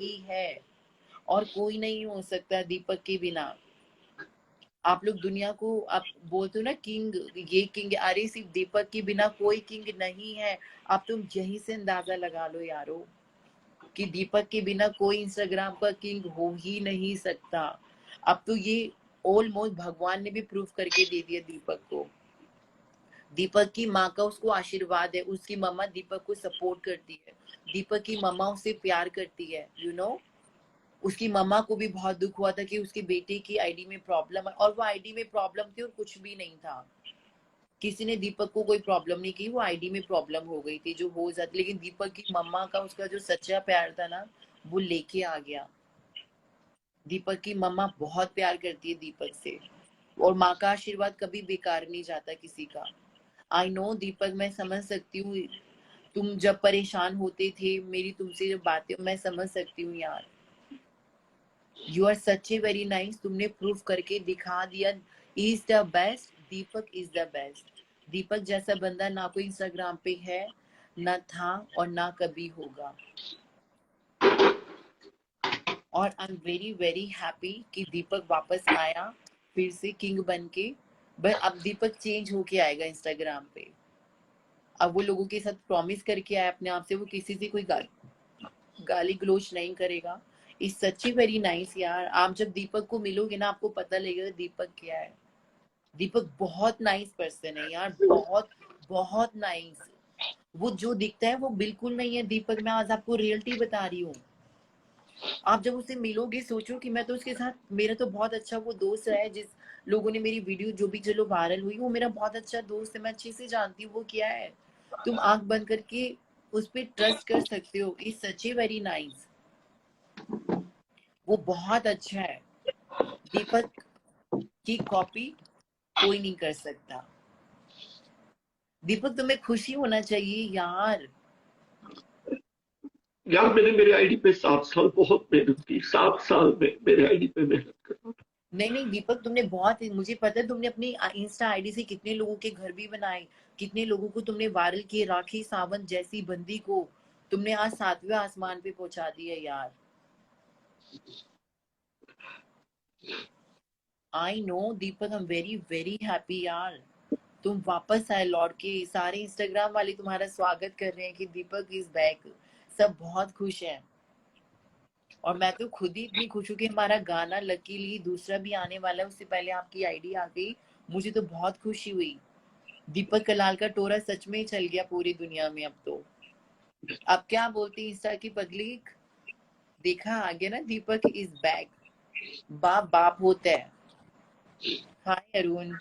ही है और कोई नहीं हो सकता दीपक के बिना। आप लोग दुनिया को आप बोलते हो ना किंग, ये किंग, अरे सिर्फ दीपक के बिना कोई किंग नहीं है। अब तुम यहीं से अंदाजा लगा लो यारो कि दीपक के बिना कोई इंस्टाग्राम का किंग हो ही नहीं सकता। अब तो ये ऑलमोस्ट भगवान ने भी प्रूफ करके दे दिया दीपक को। दीपक की माँ का उसको आशीर्वाद है, उसकी मम्मा दीपक को सपोर्ट करती है, दीपक की मम्मा उसे प्यार करती है, यू नो। उसकी मम्मा को भी बहुत दुख हुआ था कि उसके बेटे की आईडी में प्रॉब्लम है, और वो आईडी में प्रॉब्लम थी और कुछ भी नहीं था। किसी ने दीपक को कोई प्रॉब्लम नहीं की, वो आईडी में प्रॉब्लम हो गई थी जो हो जाती, लेकिन दीपक की मम्मा का उसका जो सच्चा प्यार था ना वो लेके आ गया। दीपक की मम्मा बहुत प्यार करती है दीपक से, और माँ का आशीर्वाद कभी बेकार नहीं जाता किसी का। आई नो दीपक, मैं समझ सकती हूँ, तुम जब परेशान होते थे मेरी तुमसे जो बातें मैं समझ सकती हूँ यार। You are such a very nice, तुमने प्रूफ करके दिखा दिया। Is the best, Deepak is the best. Deepak जैसा बंदा ना कोई इंस्टाग्राम पे है, ना था और ना कभी होगा। और I am very very happy कि दीपक वापस आया फिर से किंग बन के। बट अब दीपक चेंज होके आएगा इंस्टाग्राम पे। अब वो लोगों के साथ प्रॉमिस करके आया अपने आप से, वो किसी से कोई गाली गलोच नहीं करेगा। Is such a very nice यार। आप जब दीपक को मिलोगे ना आपको पता लगेगा दीपक क्या है। दीपक बहुत नाइस पर्सन है यार, बहुत बहुत नाइस। वो जो दिखता है वो बिल्कुल नहीं है दीपक, मैं आज आपको रियलिटी बता रही हूँ। आप जब उसे मिलोगे सोचो कि मैं तो उसके साथ, मेरा तो बहुत अच्छा वो दोस्त है, जिस लोगों ने मेरी वीडियो जो भी चलो वायरल हुई, वो मेरा बहुत अच्छा दोस्त है, मैं अच्छे से जानती हूँ वो क्या है। तुम आंख बंद करके उस पर ट्रस्ट कर सकते हो। Is such a very nice, वो बहुत अच्छा है। दीपक की कॉपी कोई नहीं कर सकता। दीपक तुम्हें खुशी होना चाहिए यार। यार मैंने मेरे आईडी पे 7 साल बहुत मेहनत की, 7 साल में मेरे आईडी पे मेहनत कर। नहीं नहीं दीपक, तुमने बहुत, मुझे पता है तुमने अपनी इंस्टा आईडी से कितने लोगों के घर भी बनाए, कितने लोगों को तुमने वायरल किए। राखी सावंत जैसी बंदी को तुमने आज 7वें आसमान पे पहुंचा दिया यार। I know Deepak, I am very very happy यार। तुम वापस आए लौट के, सारे इंस्टाग्राम वाले तुम्हारा स्वागत कर रहे हैं कि दीपक इज बैक। सब बहुत खुश हैं। और मैं तो खुद ही इतनी खुश हूँ कि हमारा गाना लकीली दूसरा भी आने वाला है, उससे पहले आपकी आईडी आ गई। मुझे तो बहुत खुशी हुई। दीपक कलाल का टोरा सच में ही चल गया पूरी दुनिया में अब तो। अब क्या बोलती इंस्टा की पब्लिक, देखा आ गया ना दीपक इज बैक। बाप बाप होता है। हाय अरुण।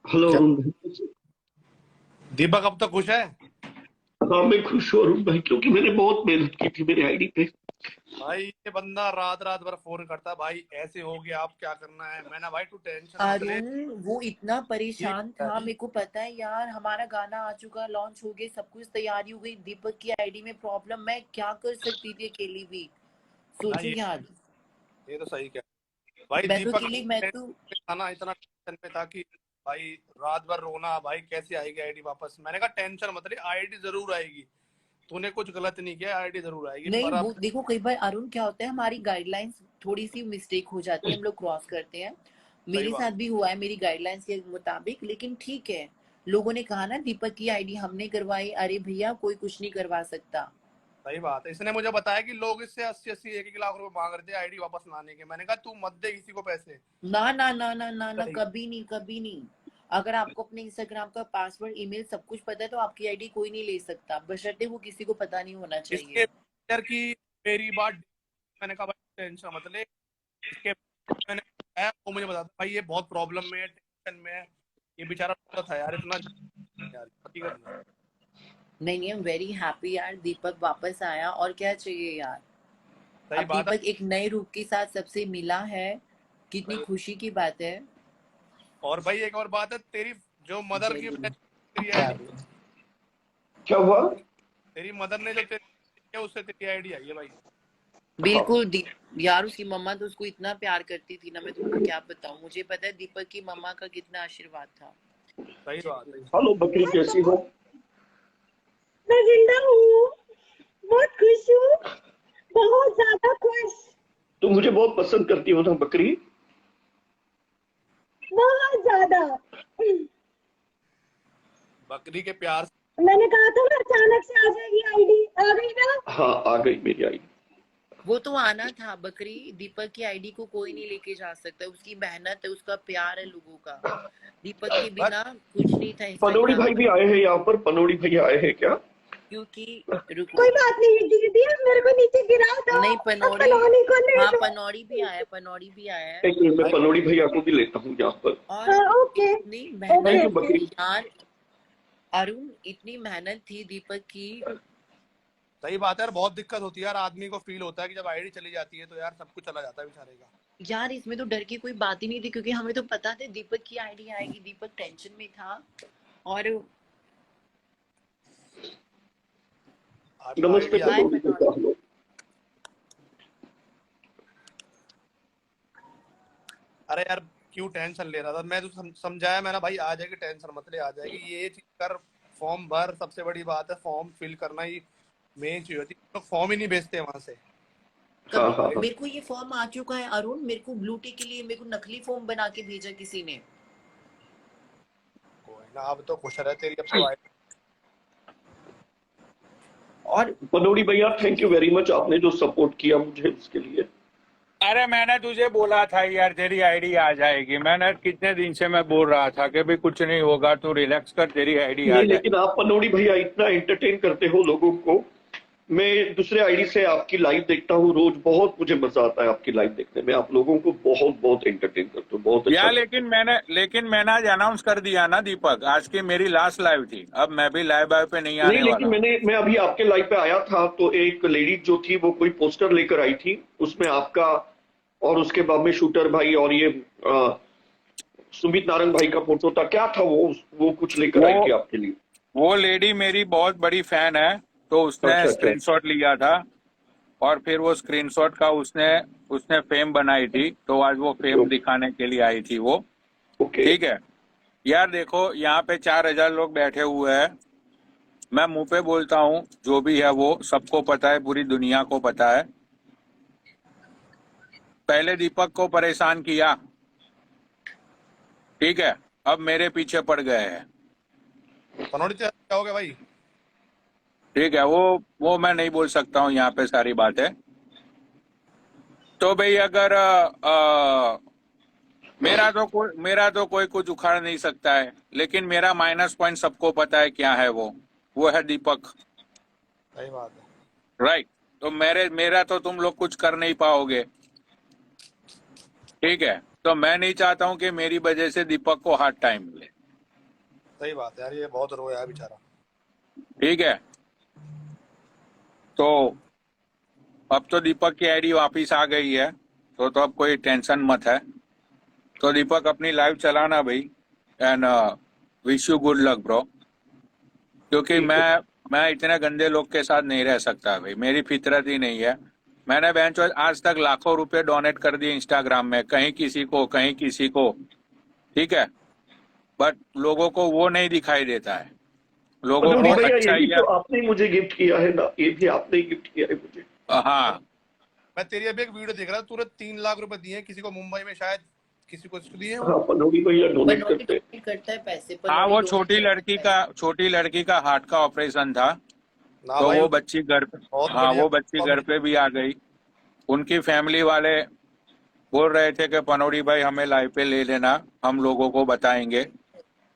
हेलो अरुण भाई। दीपक अब तो खुश है? हाँ मैं खुश हूँ अरुण भाई, क्योंकि मैंने बहुत मेहनत की थी मेरे आईडी पे। भाई ये बंदा रात रात भर फोन करता, भाई ऐसे हो गया आप क्या करना है। मैंने भाई तू टेंशन मत ले। अरुण वो इतना ठीक परेशान है। था, मेरे को पता है यार। हमारा गाना आ चुका, लॉन्च हो गया, सब कुछ तैयारी हो गई, दीपक की आईडी में प्रॉब्लम, मैं क्या कर सकती थी अकेली भी। ना सोचो यार। ये तो सही क्या भाई। मैं तो दीपक अकेली, मैं तो था ना, इतना टेंशन में था कि भाई रात भर रोना, भाई कैसे आएगी आईडी वापस। मैंने कहा टेंशन मत ले, आईडी जरूर आएगी। तूने कुछ गलत नहीं किया, आईडी जरूर आएगी। नहीं। पर वो अब देखो कई बार अरुण क्या होता है, हमारी गाइडलाइंस थोड़ी सी मिस्टेक हो जाती है, हम लोग क्रॉस करते हैं। सही मेरे बात। साथ भी हुआ है मेरी गाइडलाइंस के मुताबिक, लेकिन ठीक है। लोगों ने कहा ना दीपक की आईडी हमने करवाई, अरे भैया कोई कुछ नहीं करवा सकता। सही बात है। इसने मुझे बताया कि लोग इससे 80-80 1-1 लाख रुपए मांग रहे थे आईडी वापस लाने के। मैंने कहा तू मत दे किसी को पैसे। ना ना ना ना ना ना, कभी नहीं कभी नहीं। अगर आपको अपने इंस्टाग्राम का पासवर्ड, ईमेल सब कुछ पता है तो आपकी आईडी कोई नहीं ले सकता, बशर्ते वो किसी को पता नहीं होना इसके चाहिए। यार की मेरी बात, मैंने कहा भाई टेंशन मत ले। इसके मैंने बताया, वो मुझे बताता भाई ये बहुत प्रॉब्लम में है, टेंशन में है। ये बेचारा रोता था यार इतना यार, हकीकत में। नहीं नहीं, आई एम वेरी हैप्पी यार, दीपक वापस आया, और क्या चाहिए यार। सही अब बात है। दीपक एक नए रूप के साथ सबसे मिला है, कितनी खुशी की बात है। और भाई एक और बात है, तेरी जो मदर जय की गुरु। तेरी आईडी, क्या हुआ? तेरी मदर ने जो तेरी उससे तेरी आईडी आई है भाई। हाँ। बिल्कुल यार, उसकी मम्मा तो उसको इतना प्यार करती थी ना, मैं तुमको क्या बताऊं। मुझे पता है दीपक की मम्मा का कितना आशीर्वाद था। सही जय बात है। गुरु। हेलो बकरी, कैसी हो? मैं जिंदा हूँ, बहुत खुश हूँ, बहुत ज्यादा तुम मुझे बहुत पसंद करती हो ना बकरी? बहुत ज्यादा। बकरी के प्यार से। मैंने कहा था ना अचानक से आ जाएगी आईडी, आ गई ना। हाँ आ गई मेरी आई। वो तो आना था बकरी। दीपक की आईडी को कोई नहीं लेके जा सकता, उसकी मेहनत है, उसका प्यार है लोगों का। दीपक के बस बिना कुछ नहीं था पनोड़ी इंस्टाग्राम भाई पर। भी आए हैं यहाँ पर, पनोड़ी भैया आए हैं क्या? क्योंकि रुको, कोई बात नहीं दीदी, अब मेरे को नीचे गिरा दो। नहीं अब पनौड़ी, पनौनी को ले हाँ लो। पनौड़ी भी आया, पनौड़ी भी आया है। एक मिनट में भाई पनोड़ी भैया को भी लेता हूँ यहाँ पर। और हाँ ओके इतनी थैंक मेहनत यू ओके। बकरी। यार, अरुण इतनी मेहनत थी दीपक की। सही बात है यार, बहुत दिक्कत होती है यार, आदमी को फील होता है कि जब आईडी चली जाती है तो यार सब कुछ चला जाता है बेचारे का। यार इसमें तो डर की कोई बात ही नहीं थी, क्योंकि हमें तो पता था दीपक की आईडी आएगी। दीपक टेंशन में था। और आपका नमस्ते आईडी आ हाय पनोड़ी पनौड़ी, भैया, हेलो। अरे यार क्यों टेंशन ले रहा था मैं, तो समझाया मैंने भाई आ जाएगी, टेंशन मत ले, आ जाएगी, ये चीज कर, फॉर्म भर, सबसे बड़ी बात है फॉर्म फिल करना ही मेन चीज होती है, तो फॉर्म ही नहीं भेजते वहां से। हाँ कब हाँ हाँ। मेरे को ये फॉर्म आ चुका है अरुण, मेरे को ब्लू टिक के लिए मेरे को नकली फॉर्म बना के भेजा किसी ने। कोई ना, अब तो खुश रहे, तेरी अब तो आईडी। और पनोड़ी भैया थैंक यू वेरी मच, आपने जो सपोर्ट किया मुझे उसके लिए। अरे मैंने तुझे बोला था यार तेरी आईडी आ जाएगी। मैंने कितने दिन से मैं बोल रहा था कि भाई कुछ नहीं होगा, तू रिलैक्स कर, तेरी आईडी आ नहीं जाएगी। लेकिन आप पनोड़ी भैया इतना एंटरटेन करते हो लोगों को। मैं दूसरे आईडी से आपकी लाइव देखता हूँ रोज, बहुत मुझे मजा आता है आपकी लाइव देखने में। आप लोगों को बहुत बहुत एंटरटेन करते हो, बहुत अच्छा यार लगता लेकिन मैंने आज अनाउंस कर दिया ना दीपक, आज की मेरी लास्ट लाइव थी, अब मैं भी लाइव पे नहीं है। नहीं आने लेकिन वाला। मैं अभी आपके लाइव पे आया था तो एक लेडी जो थी वो कोई पोस्टर लेकर आई थी, उसमें आपका और उसके बाद में शूटर भाई और ये सुमित नारंग भाई का फोटो था। क्या था वो कुछ लेकर आई थी आपके लिए? वो लेडी मेरी बहुत बड़ी फैन है, तो उसने अच्छा अच्छा। स्क्रीनशॉट लिया था और फिर वो स्क्रीनशॉट का उसने फेम बनाई थी, तो आज वो फेम दिखाने के लिए आई थी वो। ओके ठीक है यार, देखो यहाँ पे 4000 लोग बैठे हुए हैं, मैं मुंह पे बोलता हूँ, जो भी है वो सबको पता है, पूरी दुनिया को पता है। पहले दीपक को परेशान किया, ठीक है, अब मेरे पीछे पड़ गए हैं। पनौड़ी क्या हो गया भाई? ठीक है, वो मैं नहीं बोल सकता हूँ यहाँ पे सारी बातें। तो भाई अगर मेरा तो कोई कुछ उखाड़ नहीं सकता है, लेकिन मेरा माइनस पॉइंट सबको पता है क्या है, वो है दीपक। सही बात है। राइट, तो मेरा तो तुम लोग कुछ कर नहीं पाओगे, ठीक है, तो मैं नहीं चाहता हूँ कि मेरी वजह से दीपक को हार्ड टाइम मिले। सही बात है यार, ये बहुत रोया है बेचारा। ठीक है, तो अब तो दीपक की आईडी वापिस आ गई है, तो अब कोई टेंशन मत है। तो दीपक अपनी लाइव चलाना भाई, and wish you good luck bro, क्योंकि मैं इतने गंदे लोग के साथ नहीं रह सकता भाई, मेरी फितरत ही नहीं है। मैंने बेंच आज तक लाखों रुपए डोनेट कर दिए इंस्टाग्राम में, कहीं किसी को, ठीक है, बट लोगों को वो नहीं दिखाई देता है, लोगों पनोड़ी को भैया अच्छा ये भी ही तो आपने ही मुझे गिफ्ट किया है ना, ये भी आपने ही गिफ्ट किया है मुझे। हाँ मैं तेरी अभी एक वीडियो देख रहा था, तूने 3 लाख रुपए दिए किसी को मुंबई में, शायद किसी को इसको दिए हाँ पनोड़ी भैया डोनेट पनौड़ी करते हैं। डोनेट करता है पैसे। हाँ, वो पनौड़ी छोटी लड़की का हार्ट का ऑपरेशन था, ना तो भाई। वो बच्ची घर पे, बहुत हाँ बढ़िया। वो बच्ची घर पे भी आ गई। उनकी फैमिली वाले बोल रहे थे कि पनौड़ी भाई हमें लाइव पे ले लेना, हम लोगों को बताएंगे,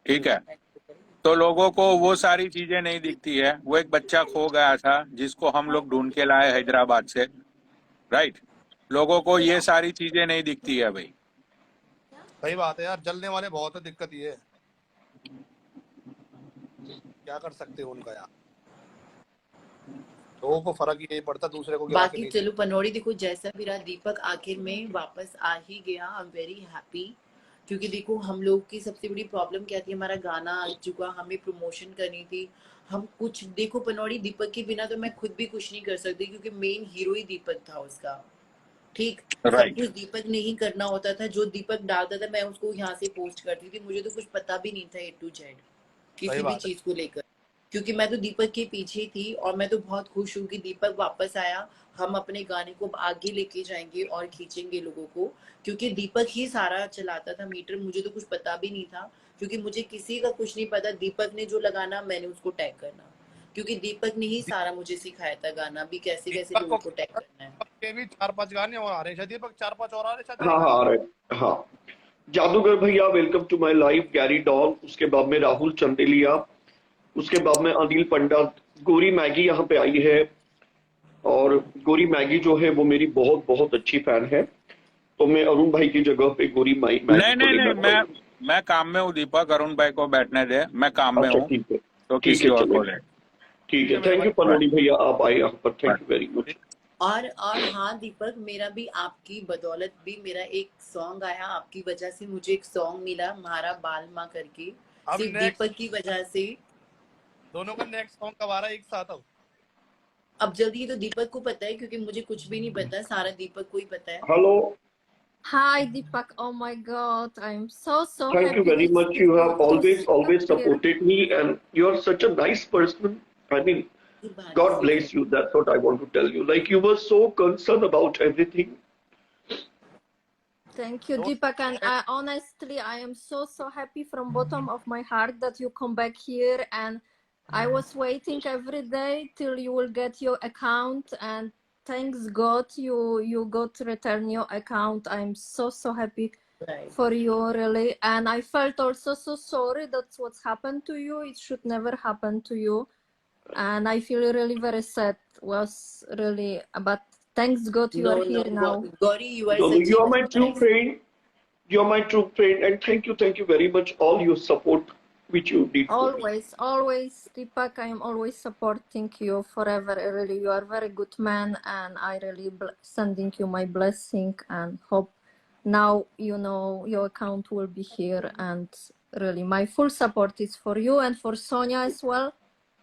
ठीक है। तो लोगों को वो सारी चीजें नहीं दिखती है। वो एक बच्चा खो गया था जिसको हम लोग ढूंढ के लाए हैदराबाद से, राइट, लोगों को ये सारी चीजें नहीं दिखती है भाई। सही बात है यार, जलने वाले बहुत है, दिक्कत ये है, क्या कर सकते हो उनका यार, लोगों को फर्क यही पड़ता, दूसरे को गिरा के बाकी नहीं। चलो पनौड़ी, देखो जैसा भी रहा, दीपक आखिर में वापस आ ही गया। आई एम वेरी हैप्पी, क्योंकि देखो हम लोग की सबसे बड़ी प्रॉब्लम क्या थी, हमारा गाना आ चुका, हमें प्रमोशन करनी थी, हम कुछ, देखो पनौड़ी दीपक के बिना तो मैं खुद भी कुछ नहीं कर सकती, क्योंकि मेन हीरो ही दीपक था उसका। ठीक, सब राइट, कुछ दीपक ने ही करना होता था, जो दीपक डालता था मैं उसको यहाँ से पोस्ट करती थी, मुझे तो कुछ पता भी नहीं था A to Z सही किसी भी बात है। चीज को लेकर, क्योंकि मैं तो दीपक के पीछे थी और मैं तो बहुत खुश हूँ कि दीपक वापस आया। हम अपने गाने को आगे लेके जाएंगे और खींचेंगे लोगों को, क्योंकि दीपक ही सारा चलाता था मीटर। मुझे तो कुछ पता भी नहीं था, क्योंकि मुझे किसी का कुछ नहीं पता। दीपक ने जो लगाना मैंने उसको टैग करना, क्योंकि दीपक ने ही सारा मुझे सिखाया था गाना भी कैसे कैसे दीपक लोगों को को टैग करना है। दीपक के भी 4-5 गाने और आ रहे हैं शायद। दीपक 4-5 और आ रहे हैं शायद तेरे हाँ हाँ गाने। आ रहे हाँ। जादूगर भैया welcome to my life, Gary Don, उसके बाद में राहुल चंदेलिया, उसके बाद में अनिल पंडा, गोरी मैगी यहाँ पे आई है। और गोरी मैगी जो है वो मेरी बहुत बहुत अच्छी फैन है, तो मैं अरुण भाई की जगह पे गोरी मैगी नहीं को नहीं नहीं, लेना चाहूंगा। मैं काम में हूँ दीपक, अरुण भाई को बैठने दे, मैं काम में अच्छा हूँ, ठीक है, तो ठीक किसी है, और को चलेगा, ले। ठीक ठीक है। है मेरे थैंक भाई। यू पनोनी भैया, आप आए यहाँ पर, थैंक यू वेरी मच। और हाँ दीपक, मेरा भी आपकी बदौलत भी मेरा एक सॉन्ग आया, आपकी वजह से मुझे एक सॉन्ग मिला, म्हारा बाल माँ करके, अब सिर्फ नेक्स्ट दीपक की वजह से। दोनों का नेक्स्ट सॉन्ग कब आ रहा है एक साथ? अब अब जल्दी तो दीपक को पता है, क्योंकि मुझे कुछ भी नहीं पता, सारा दीपक को ही पता है। Hello, Hi Deepak, oh my God, I'm so thank you happy very to much, see you you have to always see you always here. Supported me and you are such a nice person. I mean ये बात God सही है। bless you. That's what I want to tell you. Like you were so concerned about everything. Thank you, दोनों Deepak, and honestly, I am so happy from bottom of my heart that you come back here. And I was waiting every day till you will get your account, and thanks God you got to return your account. I'm so happy Right. for you, really. And I felt also so sorry that's what's happened to you. It should never happen to you. And I feel really very sad. Was really, but thanks God you are No, no, here now. Gauri, you are No, no, such you a are my very true nice. friend. You are my true friend, and thank you very much. All your support which you did for me. Always, Deepak, I am always supporting you forever. Really, you are a very good man, and I really sending you my blessing and hope now you know your account will be here. And really, my full support is for you and for Sonia as well.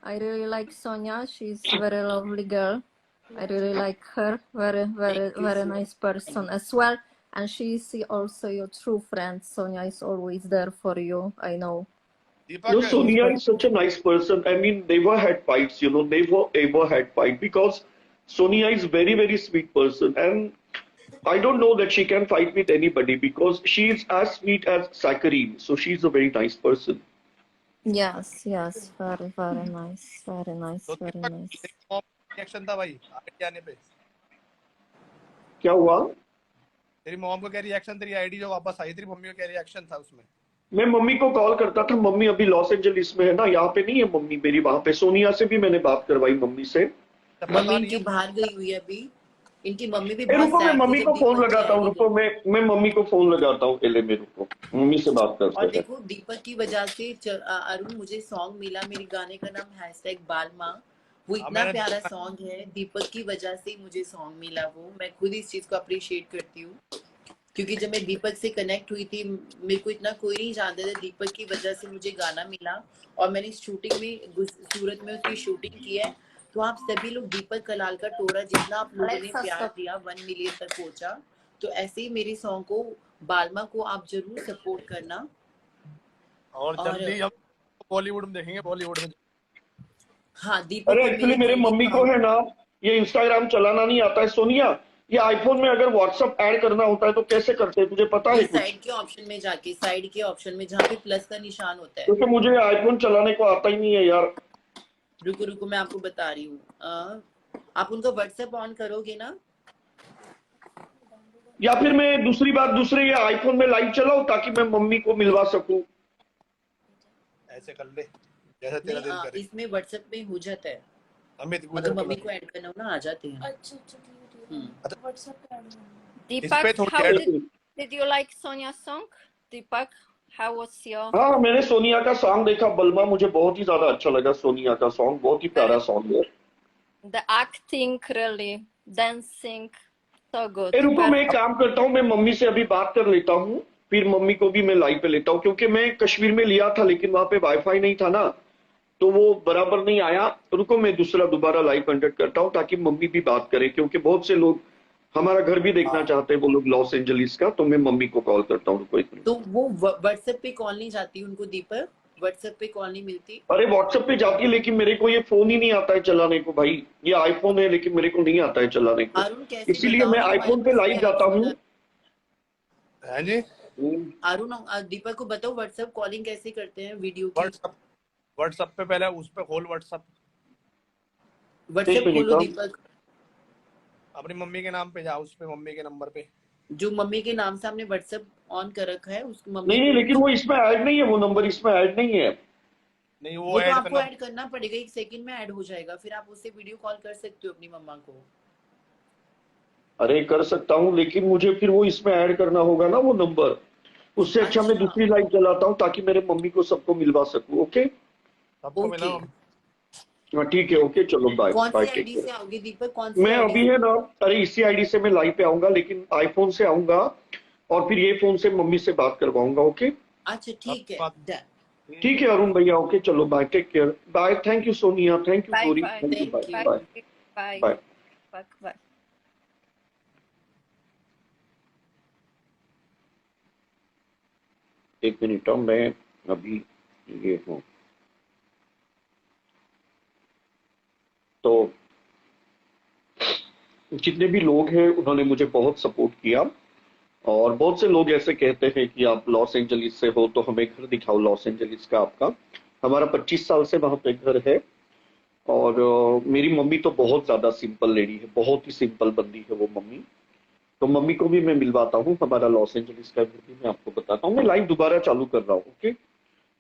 I really like Sonia. She's a very lovely girl. I really like her. Very Thank you so nice person as well. And she is also your true friend. Sonia is always there for you. I know. No, Deepak Sonia is such a nice person. I mean, never had fights, never ever had fight, because Sonia is very sweet person, and I don't know that she can fight with anybody because she is as sweet as Saccharine. So she's a very nice person. Yes, very nice, तो very दीपक nice. तेरी mom का reaction था भाई ID आने पे? क्या हुआ? तेरी मॉम को क्या रिएक्शन, तेरी आईडी जो वापस आई, तेरी मम्मी को क्या रिएक्शन था उसमें? मैं मम्मी को कॉल करता था, मम्मी अभी लॉस एंजलिस में है ना, यहाँ पे नहीं है मम्मी मेरी, वहां पे। सोनिया से भी मैंने बात करवाई मम्मी से। पता मम्मी नहीं इनकी है बाहर गई हुई है अभी। इनकी मम्मी भी ए बहुत रुको, मैं सैड थी मम्मी जब को फोन दीपक की लगाता हूँ, आईडी रुको, गई। मैं मम्मी को फोन लगाता हूँ, एले में रुको, मम्मी से बात करते और हैं। देखो, दीपक की वजह से अरुण, मुझे सॉन्ग मिला, मेरे गाने का नाम #बालमा। वो इतना मैंने प्यारा सॉन्ग है, दीपक की वजह से मुझे सॉन्ग मिला। वो मैं खुद इस चीज को अप्रिशिएट करती हूँ, क्योंकि जब मैं दीपक से कनेक्ट हुई थी, मेरे को इतना कोई नहीं जानता था। दीपक की वजह से मुझे गाना मिला, और मैंने शूटिंग में सूरत में उसकी शूटिंग की है। तो आप सभी लोग, दीपक कलाल का टोरा, जितना आप लोगों ने Alexa, प्यार stop. दिया, 1 मिलियन तक पहुंचा, तो ऐसे ही मेरे सॉन्ग को, बालमा को आप जरूर सपोर्ट करना। और जल्दी हम बॉलीवुड में देखेंगे, बॉलीवुड में। हाँ, दीपक अरे को एक्चुअली मेरी मेरे जल्दी मम्मी को है ना, ये इंस्टाग्राम चलाना नहीं आता है सोनिया। ये आईफोन में अगर व्हाट्सएप ऐड करना होता है तो कैसे करते हैं, तुझे पता है ये कुछ? साइड के ऑप्शन में जाके, साइड के ऑप्शन में जहाँ पे प्लस का निशान होता है। क्योंकि मुझे आईफोन चलाने को आता ही नहीं है यार। रुको रुको, मैं आपको बता रही हूँ। आप उनका व्हाट्सएप ऑन करोगे ना? या फिर मैं दूसरी बात, दूसरे ये आईफोन में लाइव चलाऊं ताकि मैं मम्मी को मिलवा सकूं। ऐसे कर ले जैसे तेरा दिल करे। इसमें व्हाट्सएप में हो जाता है, अमित मतलब मम्मी को ऐड करना हो ना, आ जाते हैं। अच्छा व्हाट्सएप पे ऐड करना। Deepak, थोड़ी how add- did you like Sonia's song? Deepak, how was your? हाँ, मैंने सोनिया का सॉन्ग देखा, बलमा, मुझे बहुत ही ज्यादा अच्छा लगा। सोनिया का सॉन्ग बहुत ही प्यारा सॉन्ग है। The acting, really, dancing, so good. ए रुको, मैं एक काम करता हूँ, मैं मम्मी से अभी बात कर लेता हूँ, फिर मम्मी को भी मैं लाइव पे लेता हूँ, क्योंकि मैं कश्मीर में लिया था लेकिन वहां पे वाईफाई नहीं था ना, तो वो बराबर नहीं आया। रुको, मैं दूसरा दोबारा लाइव कंडक्ट करता हूँ ताकि मम्मी भी बात करे, क्योंकि बहुत से लोग हमारा घर भी देखना चाहते हैं, वो लोग लॉस एंजलिस का। तो मैं मम्मी को कॉल करता हूँ, रुको एक मिनट। तो वो व्हाट्सएप पे कॉल नहीं जाती उनको, दीपक? व्हाट्सएप पे कॉल नहीं मिलती? अरे व्हाट्सएप पे जाती है, लेकिन मेरे को ये फोन ही नहीं आता है चलाने को भाई। ये आईफोन है लेकिन मेरे को नहीं आता है चलाने को, अरुण कैसे इसीलिए बताओ मैं ना तुम्हारे आईफोन पे पास लाइव क्या जाता आईडी हूँ। चला? है जी। अरुण दीपक को बताओ व्हाट्सएप कॉलिंग कैसे करते हैं वीडियो की? व्हाट्सएप पे पहले उस पे खोल व्हाट्सएप, एक व्हाट्सएप मिनट खोलो का। दीपक। अपनी मम्मी के नाम पे जा, उस पे मम्मी के नंबर पे। जो मम्मी के नाम से आपने व्हाट्सएप ऑन कर रखा है उस मम्मी नहीं नहीं, को, लेकिन वो इसमें ऐड नहीं है, वो नंबर इसमें ऐड नहीं है। नहीं वो वो तो ऐड आपको करना। ऐड करना पड़ेगा, 1 सेकंड में ऐड हो जाएगा, फिर आप उससे वीडियो कॉल कर सकते हो अपनी मम्मा को। अरे कर सकता हूँ, लेकिन मुझे फिर वो इसमें ऐड करना होगा ना वो नंबर। उससे अच्छा मैं अच्छा दूसरी लाइव चलाता हूँ ताकि मेरे मम्मी को सबको मिलवा सकूँ। ओके सबको मिला। ओके। हाँ ठीक है, ओके चलो बाय कौन बाय, सी टेक आईडी से केयर। आओगे दीपक, कौन सी मैं आईडी अभी से? है ना, अरे इसी आईडी से मैं लाइव पे आऊंगा, लेकिन आईफोन से आऊंगा और फिर ये फोन से मम्मी से बात करवाऊंगा। ओके अच्छा ठीक है, बात डन। ठीक है अरुण भैया, ओके चलो bye, take care, bye. Thank you Sonia, thank you Bye Gauri, bye. Thank you, thank bye you. Bye Bye. Bye. Bye. Bye. Bye. एक मिनट मैं अभी ये हूँ तो जितने भी लोग हैं उन्होंने मुझे बहुत सपोर्ट किया, और बहुत से लोग ऐसे कहते हैं कि आप लॉस एंजलिस से हो तो हमें घर दिखाओ लॉस एंजलिस का आपका। हमारा 25 साल से वहां पे घर है, और मेरी मम्मी तो बहुत ज्यादा सिंपल लेडी है, बहुत ही सिंपल बंदी है वो मम्मी। तो मम्मी को भी मैं मिलवाता हूँ, हमारा लॉस एंजलिस का घर भी मैं आपको बताता हूँ। मैं लाइव दोबारा चालू कर रहा हूँ। ओके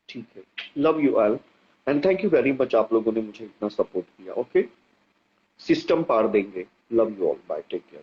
ठीक है, love you all and thank you very much, आप लोगों ने मुझे इतना सपोर्ट किया। ओके सिस्टम पार देंगे, love you all, bye, take care.